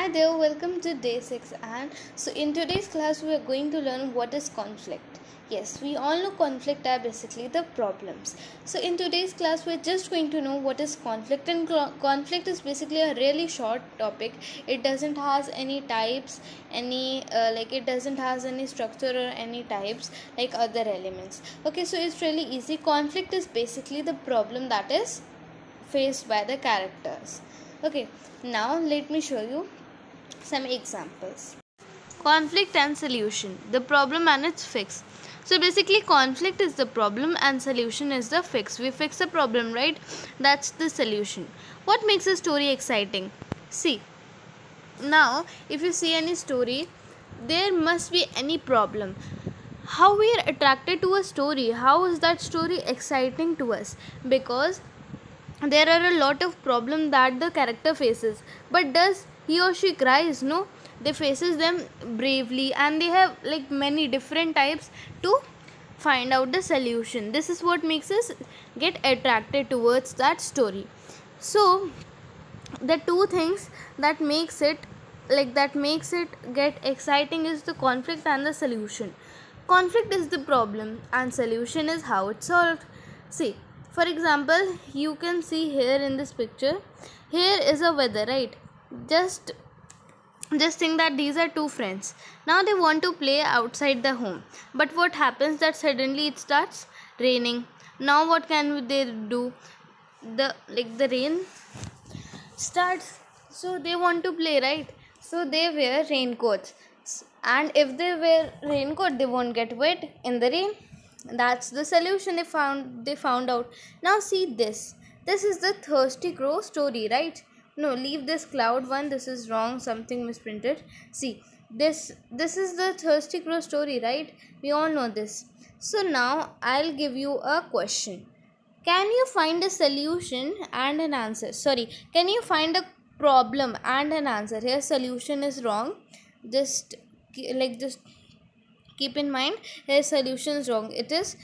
Hi there, welcome to day 6. And so in today's class we are going to learn what is conflict. Yes, we all know conflict are basically the problems. So in today's class we are just going to know what is conflict, and conflict is basically a really short topic. It doesn't has any types, it doesn't has any structure or any types like other elements. Okay, so it's really easy. Conflict is basically the problem that is faced by the characters. Okay, now let me show you some examples. Conflict and solution, the problem and its fix. So basically conflict is the problem and solution is the fix. We fix the problem, right? That's the solution. What makes a story exciting? See, now if you see any story, there must be any problem. How we are attracted to a story? How is that story exciting to us? Because there are a lot of problems that the character faces, but does he or she cries? No, they faces them bravely, and they have like many different types to find out the solution. This is what makes us get attracted towards that story. So the two things that makes it get exciting is the conflict and the solution. Conflict is the problem and solution is how it's solved. See, for example, you can see here in this picture, here is a weather, right? Just think that these are two friends. Now they want to play outside the home, but what happens that suddenly it starts raining. Now what can they do? The rain starts, so they want to play, right? So they wear raincoats, and if they wear raincoat they won't get wet in the rain. That's the solution they found out. Now see this is the thirsty crow story, right? No, leave this cloud one, this is wrong, something misprinted. See, this is the thirsty crow story, right? We all know this. So now I'll give you a question. Can you find a solution and an answer? Sorry, can you find a problem and an answer? Here solution is wrong. Just keep in mind, here solution is wrong. It is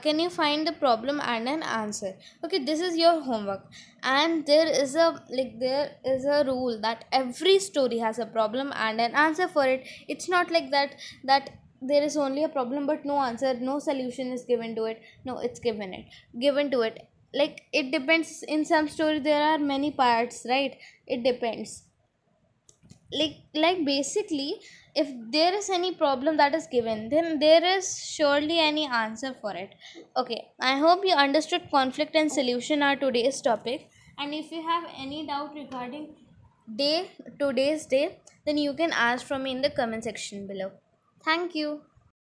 can you find the problem and an answer? Okay, this is your homework. And there is a rule that every story has a problem and an answer for it. It's not like that there is only a problem but no answer, no solution is given to it. No, it's given to it. Like, it depends. In some story there are many parts, right? It depends. Basically, if there is any problem that is given, then there is surely any answer for it. Okay, I hope you understood conflict and solution are today's topic. And if you have any doubt regarding today's day, then you can ask from me in the comment section below. Thank you.